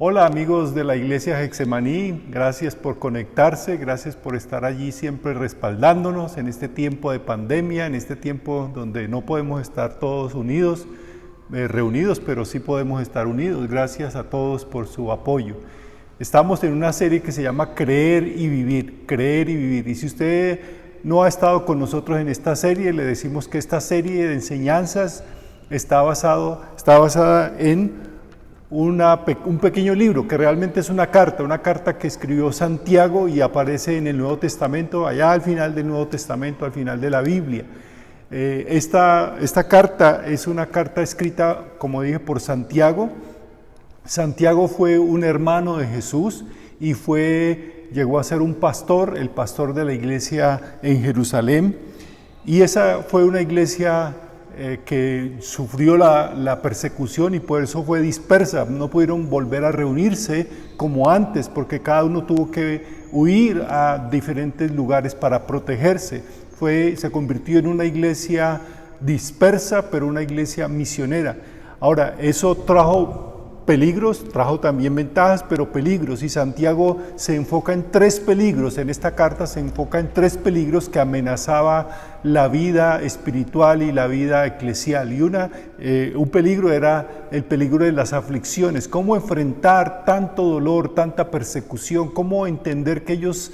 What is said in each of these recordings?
Hola amigos de la Iglesia Getsemaní, gracias por conectarse, gracias por estar allí siempre respaldándonos en este tiempo de pandemia, en este tiempo donde no podemos estar todos unidos, reunidos, pero sí podemos estar unidos. Gracias a todos por su apoyo. Estamos en una serie que se llama Creer y Vivir, Creer y Vivir. Y si usted no ha estado con nosotros en esta serie, le decimos que esta serie de enseñanzas está basada en un pequeño libro que realmente es una carta que escribió Santiago y aparece en el Nuevo Testamento, allá al final del Nuevo Testamento, al final de la Biblia. Esta carta es una carta escrita, como dije, por Santiago. Santiago fue un hermano de Jesús y llegó a ser un pastor, el pastor de la iglesia en Jerusalén. Y esa fue una iglesia que sufrió la persecución y por eso fue dispersa. No pudieron volver a reunirse como antes porque cada uno tuvo que huir a diferentes lugares para protegerse. Se convirtió en una iglesia dispersa, pero una iglesia misionera. Ahora, eso trajo peligros, trajo también ventajas, pero peligros, y Santiago se enfoca en tres peligros. En esta carta se enfoca en tres peligros que amenazaba la vida espiritual y la vida eclesial, y un peligro era el peligro de las aflicciones, cómo enfrentar tanto dolor, tanta persecución, cómo entender que ellos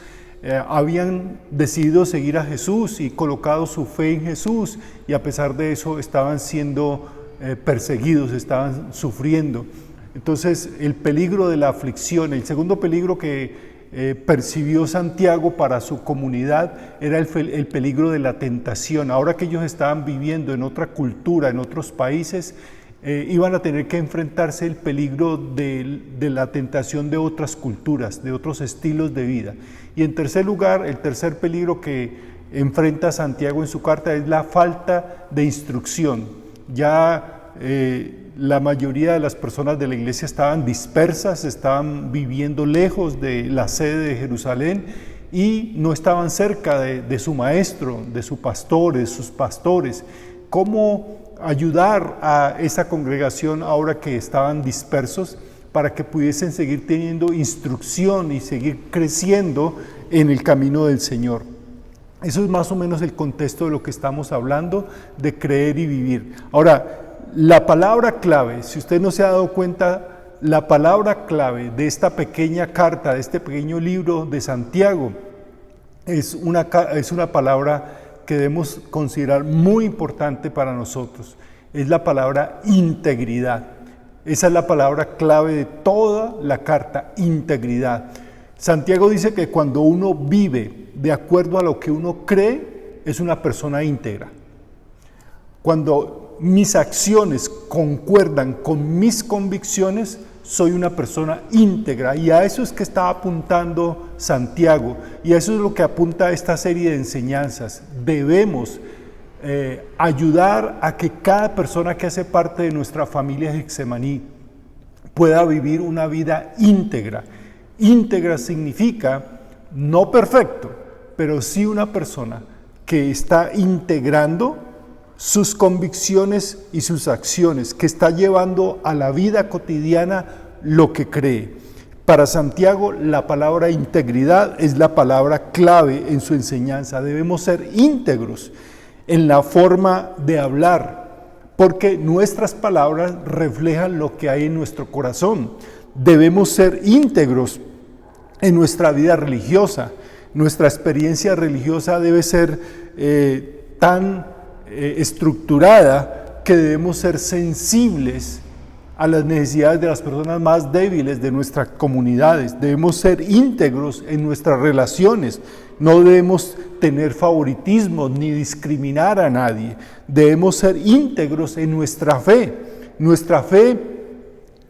habían decidido seguir a Jesús y colocado su fe en Jesús, y a pesar de eso estaban siendo perseguidos, estaban sufriendo. Entonces, el peligro de la aflicción. El segundo peligro que percibió Santiago para su comunidad era el peligro de la tentación. Ahora que ellos estaban viviendo en otra cultura, en otros países, iban a tener que enfrentarse el peligro de la tentación de otras culturas, de otros estilos de vida. Y en tercer lugar, el tercer peligro que enfrenta Santiago en su carta es la falta de instrucción. Ya la mayoría de las personas de la iglesia estaban dispersas, estaban viviendo lejos de la sede de Jerusalén y no estaban cerca de su maestro, de su pastor, de sus pastores. ¿Cómo ayudar a esa congregación ahora que estaban dispersos para que pudiesen seguir teniendo instrucción y seguir creciendo en el camino del Señor? Eso es más o menos el contexto de lo que estamos hablando, de creer y vivir. Ahora, la palabra clave, si usted no se ha dado cuenta, la palabra clave de esta pequeña carta, de este pequeño libro de Santiago, es una palabra que debemos considerar muy importante para nosotros. Es la palabra integridad. Esa es la palabra clave de toda la carta, integridad. Santiago dice que cuando uno vive de acuerdo a lo que uno cree, es una persona íntegra. Cuando mis acciones concuerdan con mis convicciones, soy una persona íntegra, y a eso es que está apuntando Santiago, y a eso es lo que apunta esta serie de enseñanzas. Debemos ayudar a que cada persona que hace parte de nuestra familia Getsemaní pueda vivir una vida íntegra. Íntegra significa no perfecto, pero sí una persona que está integrando sus convicciones y sus acciones, que está llevando a la vida cotidiana lo que cree. Para Santiago, la palabra integridad es la palabra clave en su enseñanza. Debemos ser íntegros en la forma de hablar, porque nuestras palabras reflejan lo que hay en nuestro corazón. Debemos ser íntegros en nuestra vida religiosa. Nuestra experiencia religiosa debe ser tan estructurada que debemos ser sensibles a las necesidades de las personas más débiles de nuestras comunidades. Debemos ser íntegros en nuestras relaciones. No debemos tener favoritismos ni discriminar a nadie. Debemos ser íntegros en nuestra fe. Nuestra fe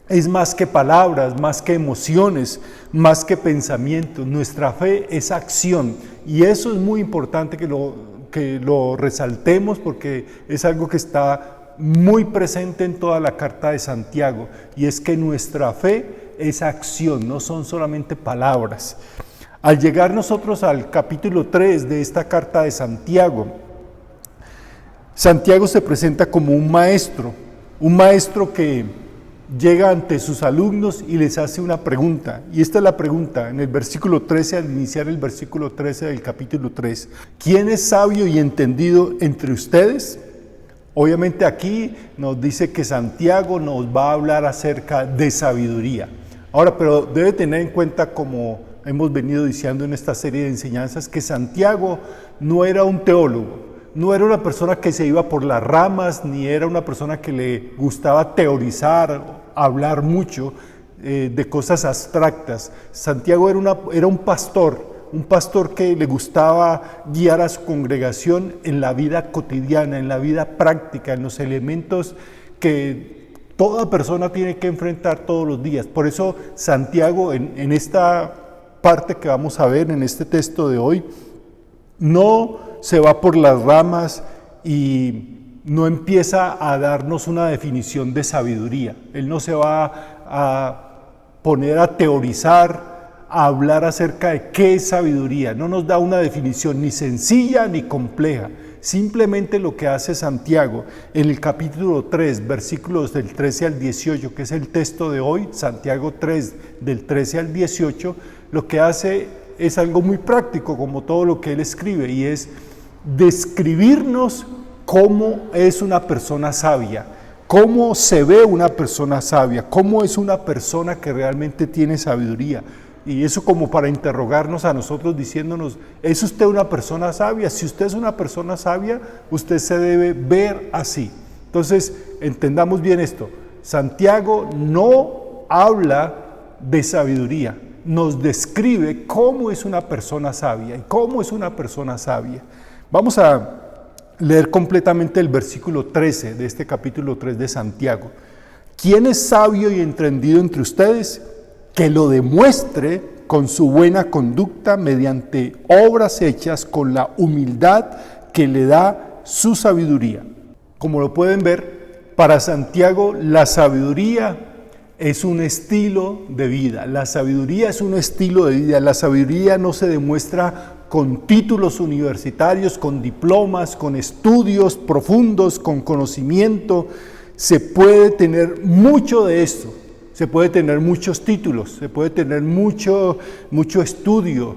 es más que palabras, más que emociones, más que pensamientos. Nuestra fe es acción, y eso es muy importante que lo resaltemos, porque es algo que está muy presente en toda la carta de Santiago, y es que nuestra fe es acción, no son solamente palabras. Al llegar nosotros al capítulo 3 de esta carta de Santiago, Santiago se presenta como un maestro que llega ante sus alumnos y les hace una pregunta. Y esta es la pregunta en el versículo 13, al iniciar el versículo 13 del capítulo 3. ¿Quién es sabio y entendido entre ustedes? Obviamente aquí nos dice que Santiago nos va a hablar acerca de sabiduría. Ahora, pero debe tener en cuenta, como hemos venido diciendo en esta serie de enseñanzas, que Santiago no era un teólogo, no era una persona que se iba por las ramas, ni era una persona que le gustaba teorizar, hablar mucho de cosas abstractas. Santiago era un pastor que le gustaba guiar a su congregación en la vida cotidiana, en la vida práctica, en los elementos que toda persona tiene que enfrentar todos los días. Por eso Santiago, en esta parte que vamos a ver en este texto de hoy, no se va por las ramas y no empieza a darnos una definición de sabiduría. Él no se va a poner a teorizar, a hablar acerca de qué es sabiduría. No nos da una definición ni sencilla ni compleja. Simplemente lo que hace Santiago en el capítulo 3, versículos del 13 al 18, que es el texto de hoy, Santiago 3, del 13 al 18, lo que hace es algo muy práctico, como todo lo que él escribe, y es describirnos cómo es una persona sabia, cómo se ve una persona sabia, cómo es una persona que realmente tiene sabiduría. Y eso como para interrogarnos a nosotros diciéndonos, ¿es usted una persona sabia? Si usted es una persona sabia, usted se debe ver así. Entonces, entendamos bien esto. Santiago no habla de sabiduría, nos describe cómo es una persona sabia y cómo es una persona sabia. Vamos a leer completamente el versículo 13 de este capítulo 3 de Santiago. ¿Quién es sabio y entendido entre ustedes? Que lo demuestre con su buena conducta mediante obras hechas con la humildad que le da su sabiduría. Como lo pueden ver, para Santiago la sabiduría es un estilo de vida. La sabiduría es un estilo de vida. La sabiduría no se demuestra con títulos universitarios, con diplomas, con estudios profundos, con conocimiento. Se puede tener mucho de esto. Se puede tener muchos títulos, se puede tener mucho estudio,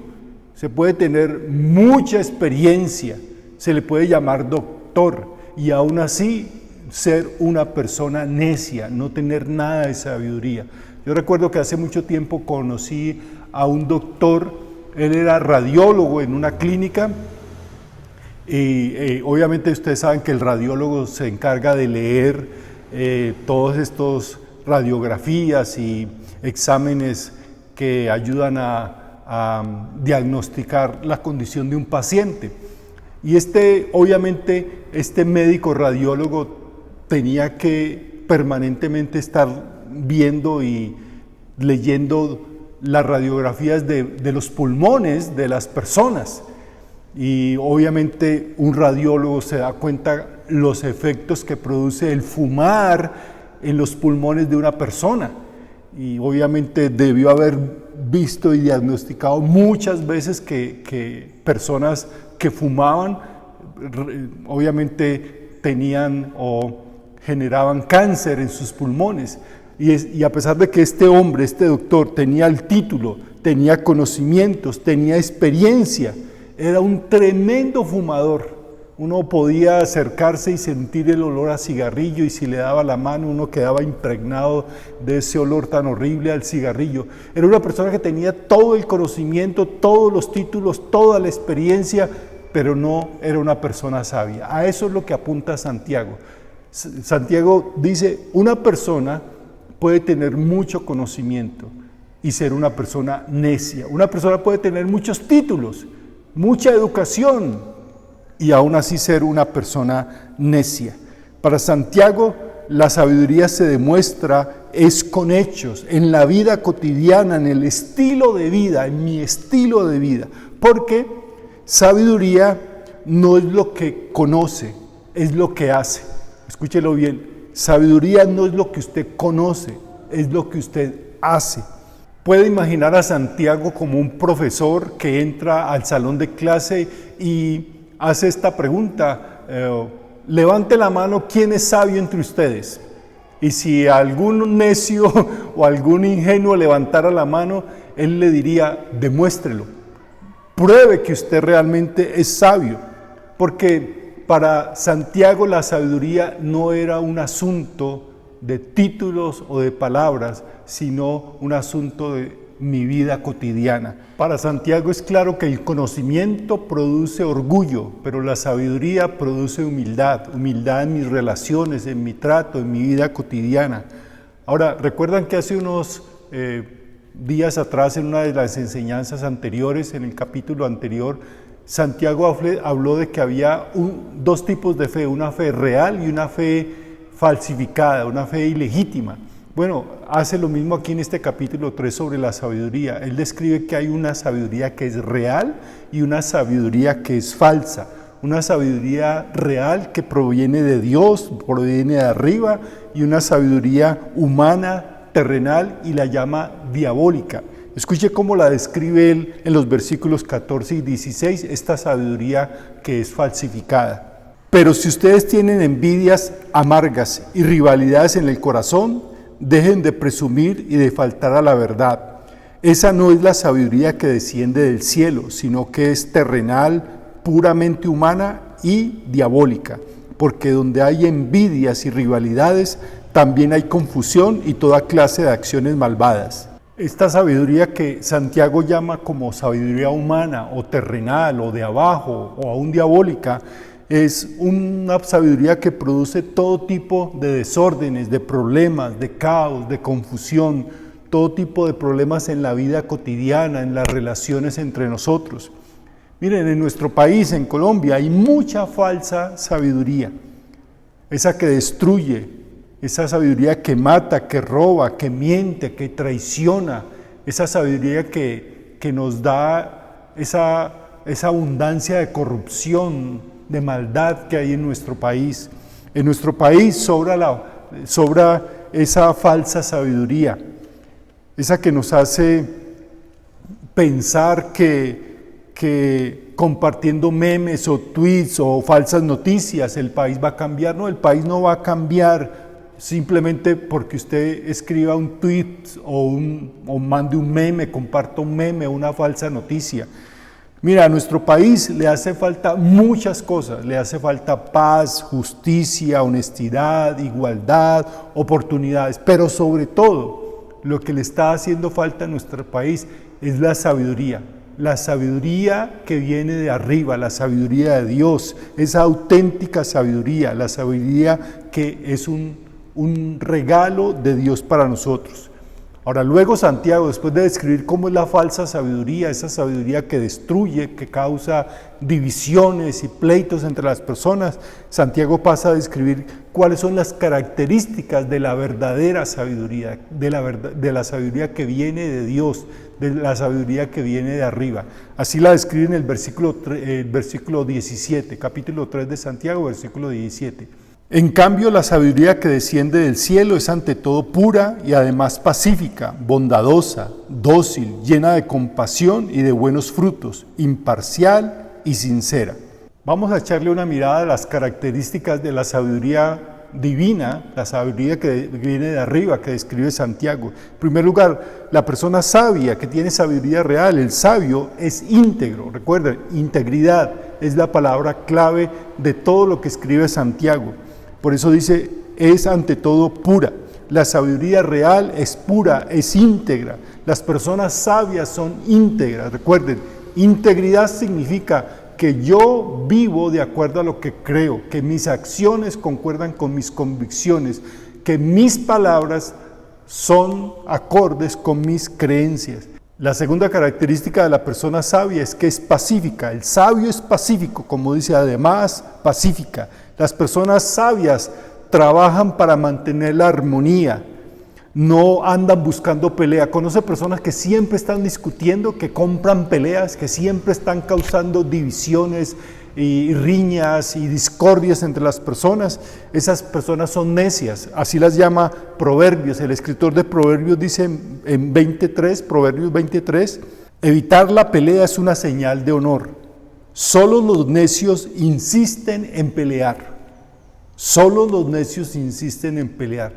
se puede tener mucha experiencia, se le puede llamar doctor y aún así ser una persona necia, no tener nada de sabiduría. Yo recuerdo que hace mucho tiempo conocí a un doctor, él era radiólogo en una clínica y obviamente ustedes saben que el radiólogo se encarga de leer todos estos radiografías y exámenes que ayudan a diagnosticar la condición de un paciente. Y obviamente, este médico radiólogo tenía que permanentemente estar viendo y leyendo las radiografías de los pulmones de las personas. Y obviamente un radiólogo se da cuenta los efectos que produce el fumar en los pulmones de una persona, y obviamente debió haber visto y diagnosticado muchas veces que personas que fumaban obviamente tenían o generaban cáncer en sus pulmones, y a pesar de que este hombre, este doctor, tenía el título, tenía conocimientos, tenía experiencia, era un tremendo fumador. Uno podía acercarse y sentir el olor a cigarrillo, y si le daba la mano uno quedaba impregnado de ese olor tan horrible al cigarrillo. Era una persona que tenía todo el conocimiento, todos los títulos, toda la experiencia, pero no era una persona sabia. A eso es lo que apunta Santiago. Santiago dice, una persona puede tener mucho conocimiento y ser una persona necia. Una persona puede tener muchos títulos, mucha educación, y aún así ser una persona necia. Para Santiago, la sabiduría se demuestra es con hechos, en la vida cotidiana, en el estilo de vida, en mi estilo de vida. Porque sabiduría no es lo que conoce, es lo que hace. Escúchelo bien, sabiduría no es lo que usted conoce, es lo que usted hace. Puede imaginar a Santiago como un profesor que entra al salón de clase y hace esta pregunta, levante la mano, ¿quién es sabio entre ustedes? Y si algún necio o algún ingenuo levantara la mano, él le diría, demuéstrelo, pruebe que usted realmente es sabio. Porque para Santiago la sabiduría no era un asunto de títulos o de palabras, sino un asunto de mi vida cotidiana. Para Santiago es claro que el conocimiento produce orgullo, pero la sabiduría produce humildad, humildad en mis relaciones, en mi trato, en mi vida cotidiana. Ahora, ¿recuerdan que hace unos días atrás, en una de las enseñanzas anteriores, en el capítulo anterior, Santiago habló de que había dos tipos de fe, una fe real y una fe falsificada, una fe ilegítima? Bueno, hace lo mismo aquí en este capítulo 3 sobre la sabiduría. Él describe que hay una sabiduría que es real y una sabiduría que es falsa. Una sabiduría real que proviene de Dios, proviene de arriba, y una sabiduría humana, terrenal, y la llama diabólica. Escuche cómo la describe él en los versículos 14 y 16, esta sabiduría que es falsificada. Pero si ustedes tienen envidias amargas y rivalidades en el corazón, dejen de presumir y de faltar a la verdad. Esa no es la sabiduría que desciende del cielo, sino que es terrenal, puramente humana y diabólica. Porque donde hay envidias y rivalidades, también hay confusión y toda clase de acciones malvadas. Esta sabiduría que Santiago llama como sabiduría humana o terrenal o de abajo o aún diabólica, es una sabiduría que produce todo tipo de desórdenes, de problemas, de caos, de confusión, todo tipo de problemas en la vida cotidiana, en las relaciones entre nosotros. Miren, en nuestro país, en Colombia, hay mucha falsa sabiduría, esa que destruye, esa sabiduría que mata, que roba, que miente, que traiciona, esa sabiduría que nos da esa abundancia de corrupción, de maldad que hay en nuestro país. En nuestro país sobra esa falsa sabiduría, esa que nos hace pensar que compartiendo memes o tweets o falsas noticias el país va a cambiar. No, el país no va a cambiar simplemente porque usted escriba un tweet o mande un meme, comparta un meme o una falsa noticia. Mira, a nuestro país le hace falta muchas cosas, le hace falta paz, justicia, honestidad, igualdad, oportunidades, pero sobre todo lo que le está haciendo falta a nuestro país es la sabiduría que viene de arriba, la sabiduría de Dios, esa auténtica sabiduría, la sabiduría que es un regalo de Dios para nosotros. Ahora, luego Santiago, después de describir cómo es la falsa sabiduría, esa sabiduría que destruye, que causa divisiones y pleitos entre las personas, Santiago pasa a describir cuáles son las características de la verdadera sabiduría, de la sabiduría que viene de Dios, de la sabiduría que viene de arriba. Así la describe en el versículo 17, capítulo 3 de Santiago, versículo 17. En cambio, la sabiduría que desciende del cielo es ante todo pura y además pacífica, bondadosa, dócil, llena de compasión y de buenos frutos, imparcial y sincera. Vamos a echarle una mirada a las características de la sabiduría divina, la sabiduría que viene de arriba, que describe Santiago. En primer lugar, la persona sabia, que tiene sabiduría real, el sabio es íntegro. Recuerden, integridad es la palabra clave de todo lo que escribe Santiago. Por eso dice, es ante todo pura. La sabiduría real es pura, es íntegra. Las personas sabias son íntegras. Recuerden, integridad significa que yo vivo de acuerdo a lo que creo, que mis acciones concuerdan con mis convicciones, que mis palabras son acordes con mis creencias. La segunda característica de la persona sabia es que es pacífica. El sabio es pacífico, como dice, además pacífica. Las personas sabias trabajan para mantener la armonía, no andan buscando pelea. Conoce personas que siempre están discutiendo, que compran peleas, que siempre están causando divisiones y riñas y discordias entre las personas. Esas personas son necias, así las llama Proverbios. El escritor de Proverbios dice en Proverbios 23, evitar la pelea es una señal de honor. Solo los necios insisten en pelear. Solo los necios insisten en pelear.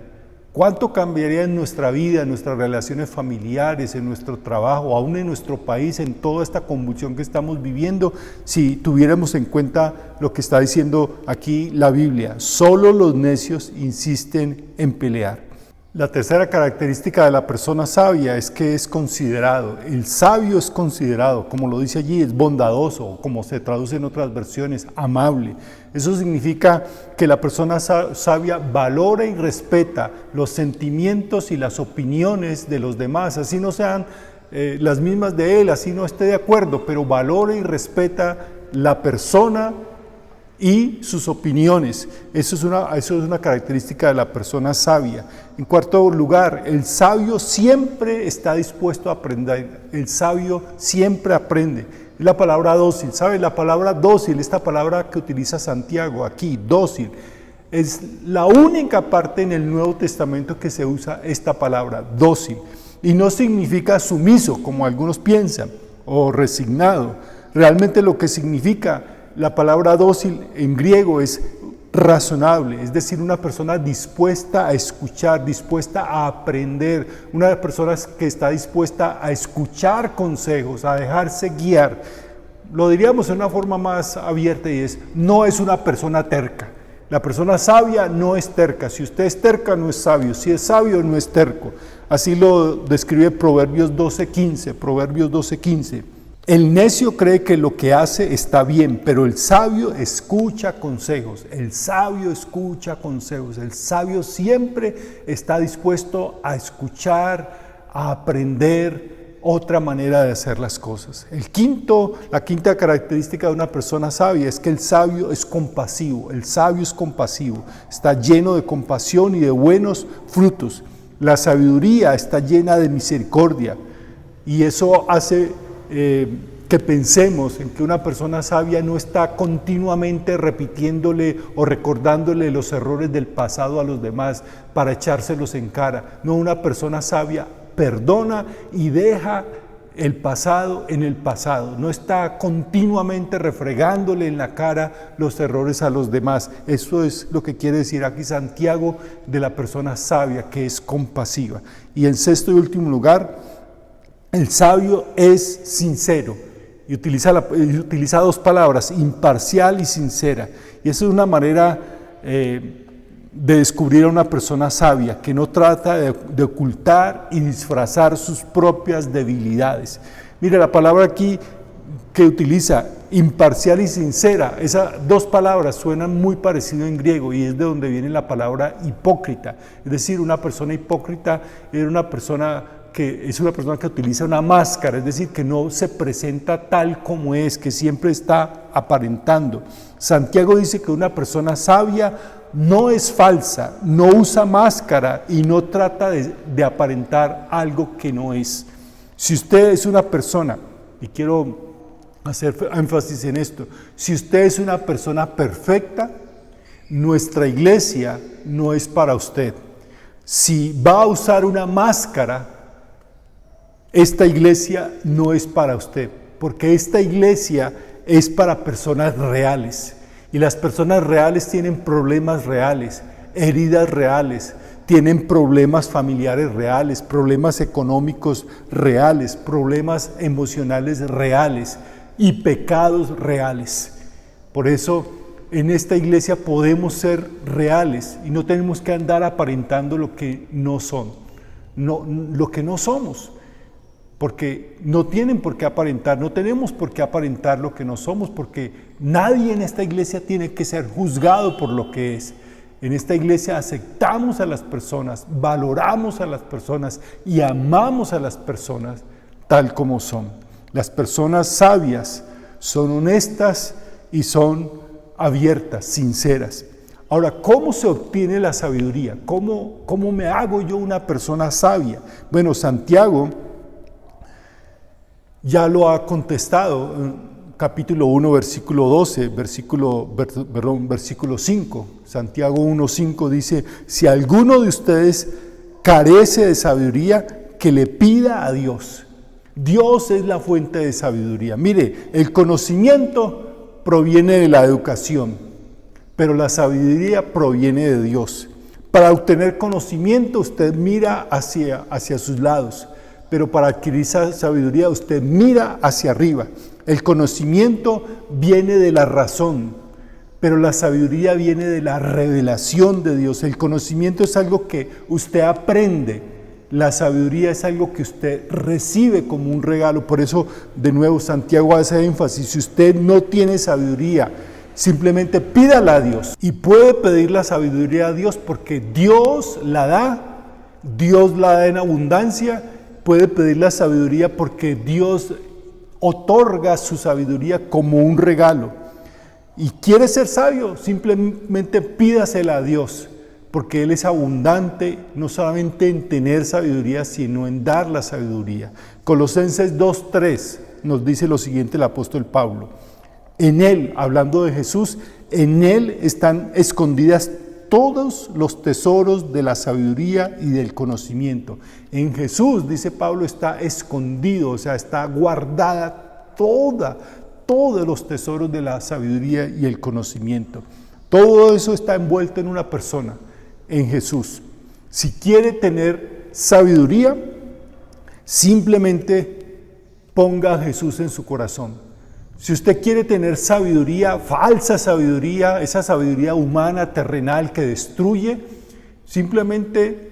¿Cuánto cambiaría en nuestra vida, en nuestras relaciones familiares, en nuestro trabajo, aún en nuestro país, en toda esta convulsión que estamos viviendo, si tuviéramos en cuenta lo que está diciendo aquí la Biblia? Solo los necios insisten en pelear. La tercera característica de la persona sabia es que es considerado. El sabio es considerado, como lo dice allí, es bondadoso, como se traduce en otras versiones, amable. Eso significa que la persona sabia valora y respeta los sentimientos y las opiniones de los demás, así no sean las mismas de él, así no esté de acuerdo, pero valora y respeta la persona y sus opiniones. Eso es una característica de la persona sabia. En cuarto lugar, el sabio siempre está dispuesto a aprender. El sabio siempre aprende. Es la palabra dócil. ¿Sabe? La palabra dócil, esta palabra que utiliza Santiago aquí, dócil, es la única parte en el Nuevo Testamento que se usa esta palabra, dócil. Y no significa sumiso, como algunos piensan, o resignado. Realmente lo que significa la palabra dócil en griego es razonable, es decir, una persona dispuesta a escuchar, dispuesta a aprender, una persona que está dispuesta a escuchar consejos, a dejarse guiar. Lo diríamos en una forma más abierta y no es una persona terca. La persona sabia no es terca. Si usted es terca, no es sabio. Si es sabio, no es terco. Así lo describe Proverbios 12:15. Proverbios 12:15. El necio cree que lo que hace está bien, pero el sabio escucha consejos. El sabio escucha consejos. El sabio siempre está dispuesto a escuchar, a aprender otra manera de hacer las cosas. La quinta característica de una persona sabia es que el sabio es compasivo. El sabio es compasivo. Está lleno de compasión y de buenos frutos. La sabiduría está llena de misericordia y eso hace que pensemos en que una persona sabia no está continuamente repitiéndole o recordándole los errores del pasado a los demás para echárselos en cara. No, una persona sabia perdona y deja el pasado en el pasado. No está continuamente refregándole en la cara los errores a los demás. Eso es lo que quiere decir aquí Santiago de la persona sabia, que es compasiva. Y en sexto y último lugar, el sabio es sincero y utiliza dos palabras, imparcial y sincera. Y esa es una manera de descubrir a una persona sabia, que no trata de ocultar y disfrazar sus propias debilidades. Mire, la palabra aquí que utiliza, imparcial y sincera, esas dos palabras suenan muy parecido en griego y es de donde viene la palabra hipócrita. Es decir, una persona hipócrita es una persona que utiliza una máscara, es decir, que no se presenta tal como es, que siempre está aparentando. Santiago dice que una persona sabia no es falsa, no usa máscara y no trata de aparentar algo que no es. Si usted es una persona, y quiero hacer énfasis en esto, si usted es una persona perfecta, nuestra iglesia no es para usted. Si va a usar una máscara, esta iglesia no es para usted, porque esta iglesia es para personas reales. Y las personas reales tienen problemas reales, heridas reales, tienen problemas familiares reales, problemas económicos reales, problemas emocionales reales y pecados reales. Por eso en esta iglesia podemos ser reales y no tenemos que andar aparentando lo que no son, lo que no somos. Porque no tienen por qué aparentar, no tenemos por qué aparentar lo que no somos, porque nadie en esta iglesia tiene que ser juzgado por lo que es. En esta iglesia aceptamos a las personas, valoramos a las personas y amamos a las personas tal como son. Las personas sabias son honestas y son abiertas, sinceras. Ahora, ¿cómo se obtiene la sabiduría? ¿Cómo me hago yo una persona sabia? Bueno, Santiago ya lo ha contestado en capítulo 1, versículo 12, versículo 5. Santiago 1:5 dice, si alguno de ustedes carece de sabiduría, que le pida a Dios. Dios es la fuente de sabiduría. Mire, el conocimiento proviene de la educación, pero la sabiduría proviene de Dios. Para obtener conocimiento usted mira hacia sus lados, pero para adquirir sabiduría usted mira hacia arriba. El conocimiento viene de la razón, pero la sabiduría viene de la revelación de Dios. El conocimiento es algo que usted aprende, la sabiduría es algo que usted recibe como un regalo. Por eso, de nuevo, Santiago hace énfasis: si usted no tiene sabiduría, simplemente pídala a Dios. Y puede pedir la sabiduría a Dios porque Dios la da en abundancia. Puede pedir la sabiduría porque Dios otorga su sabiduría como un regalo. Y quiere ser sabio, simplemente pídasela a Dios, porque Él es abundante no solamente en tener sabiduría, sino en dar la sabiduría. Colosenses 2:3 nos dice lo siguiente el apóstol Pablo: en Él, hablando de Jesús, en Él están escondidas todos los tesoros de la sabiduría y del conocimiento. En Jesús, dice Pablo, está escondido, o sea, está guardada todos los tesoros de la sabiduría y el conocimiento. Todo eso está envuelto en una persona, en Jesús. Si quiere tener sabiduría, simplemente ponga a Jesús en su corazón. Si usted quiere tener sabiduría, falsa sabiduría, esa sabiduría humana, terrenal, que destruye, simplemente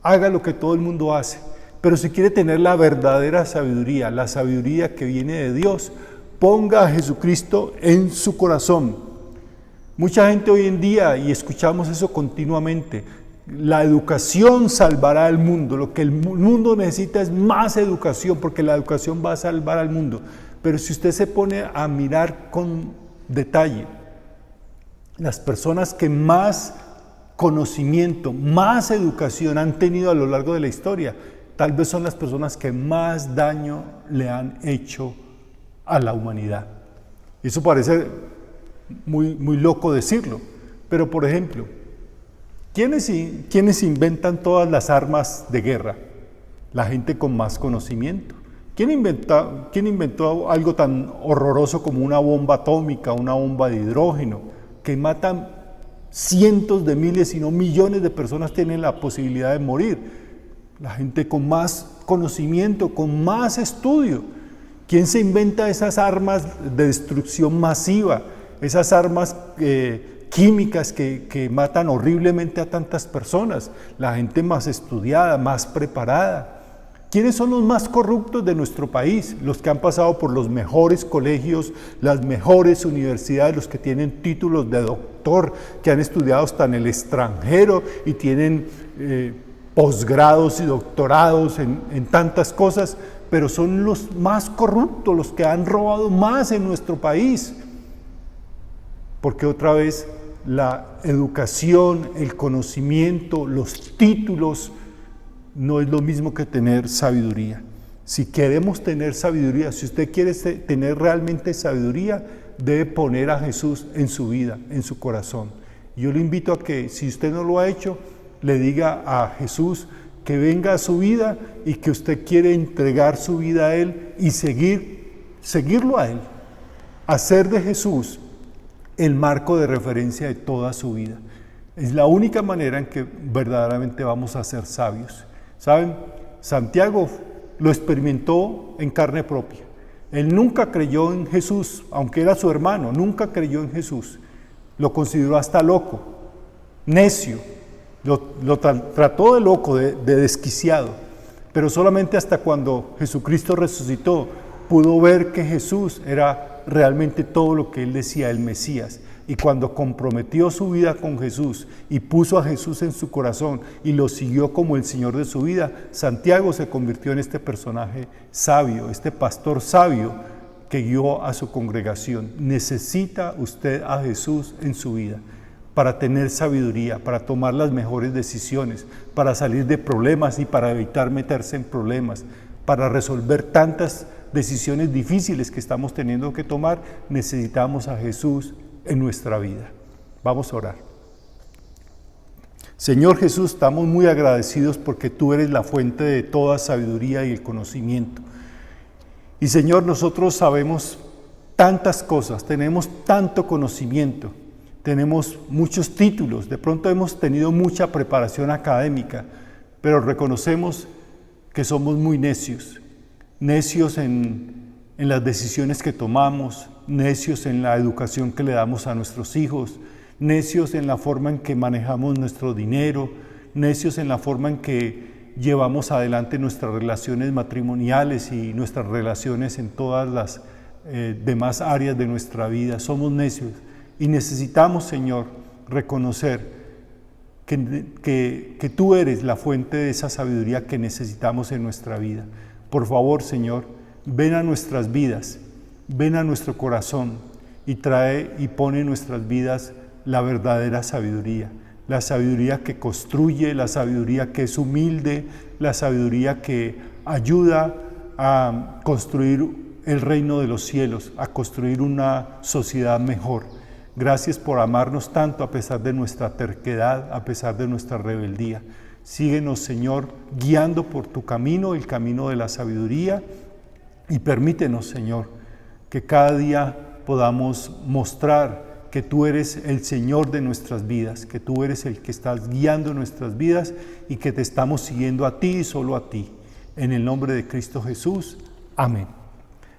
haga lo que todo el mundo hace. Pero si quiere tener la verdadera sabiduría, la sabiduría que viene de Dios, ponga a Jesucristo en su corazón. Mucha gente hoy en día, y escuchamos eso continuamente, la educación salvará al mundo. Lo que el mundo necesita es más educación, porque la educación va a salvar al mundo. Pero si usted se pone a mirar con detalle, las personas que más conocimiento, más educación han tenido a lo largo de la historia, tal vez son las personas que más daño le han hecho a la humanidad. Eso parece muy loco decirlo, pero por ejemplo, ¿quiénes inventan todas las armas de guerra? La gente con más conocimiento. ¿Quién inventó algo tan horroroso como una bomba atómica, una bomba de hidrógeno, que matan cientos de miles, si no millones de personas tienen la posibilidad de morir? La gente con más conocimiento, con más estudio. ¿Quién se inventa esas armas de destrucción masiva, esas armas químicas que matan horriblemente a tantas personas? La gente más estudiada, más preparada. ¿Quiénes son los más corruptos de nuestro país? Los que han pasado por los mejores colegios, las mejores universidades, los que tienen títulos de doctor, que han estudiado hasta en el extranjero y tienen posgrados y doctorados en tantas cosas, pero son los más corruptos, los que han robado más en nuestro país. Porque otra vez la educación, el conocimiento, los títulos, no es lo mismo que tener sabiduría. Si queremos tener sabiduría, si usted quiere tener realmente sabiduría, debe poner a Jesús en su vida, en su corazón. Yo le invito a que, si usted no lo ha hecho, le diga a Jesús que venga a su vida y que usted quiere entregar su vida a Él y seguirlo a Él. Hacer de Jesús el marco de referencia de toda su vida. Es la única manera en que verdaderamente vamos a ser sabios. ¿Saben? Santiago lo experimentó en carne propia. Él nunca creyó en Jesús, aunque era su hermano, nunca creyó en Jesús. Lo consideró hasta loco, necio, lo trató de loco, de desquiciado. Pero solamente hasta cuando Jesucristo resucitó, pudo ver que Jesús era realmente todo lo que él decía, el Mesías. Y cuando comprometió su vida con Jesús y puso a Jesús en su corazón y lo siguió como el Señor de su vida, Santiago se convirtió en este personaje sabio, este pastor sabio que guió a su congregación. Necesita usted a Jesús en su vida para tener sabiduría, para tomar las mejores decisiones, para salir de problemas y para evitar meterse en problemas, para resolver tantas decisiones difíciles que estamos teniendo que tomar. Necesitamos a Jesús en nuestra vida. Vamos a orar. Señor Jesús, estamos muy agradecidos porque tú eres la fuente de toda sabiduría y el conocimiento. Y Señor, nosotros sabemos tantas cosas, tenemos tanto conocimiento, tenemos muchos títulos, de pronto hemos tenido mucha preparación académica, pero reconocemos que somos muy necios, necios en las decisiones que tomamos, necios en la educación que le damos a nuestros hijos, necios en la forma en que manejamos nuestro dinero, necios en la forma en que llevamos adelante nuestras relaciones matrimoniales y nuestras relaciones en todas las demás áreas de nuestra vida. Somos necios y necesitamos, Señor, reconocer que tú eres la fuente de esa sabiduría que necesitamos en nuestra vida. Por favor, Señor, ven a nuestras vidas, ven a nuestro corazón y trae y pone en nuestras vidas la verdadera sabiduría. La sabiduría que construye, la sabiduría que es humilde, la sabiduría que ayuda a construir el reino de los cielos, a construir una sociedad mejor. Gracias por amarnos tanto a pesar de nuestra terquedad, a pesar de nuestra rebeldía. Síguenos, Señor, guiando por tu camino, el camino de la sabiduría, y permítenos, Señor, que cada día podamos mostrar que tú eres el Señor de nuestras vidas, que tú eres el que estás guiando nuestras vidas y que te estamos siguiendo a ti y solo a ti. En el nombre de Cristo Jesús. Amén.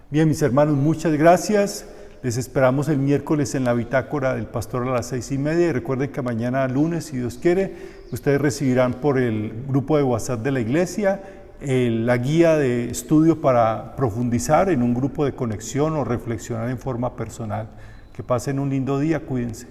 Bien, mis hermanos, muchas gracias. Les esperamos el miércoles en la bitácora del pastor a las 6:30. Y recuerden que mañana lunes, si Dios quiere, ustedes recibirán por el grupo de WhatsApp de la iglesia la guía de estudio para profundizar en un grupo de conexión o reflexionar en forma personal. Que pasen un lindo día, cuídense.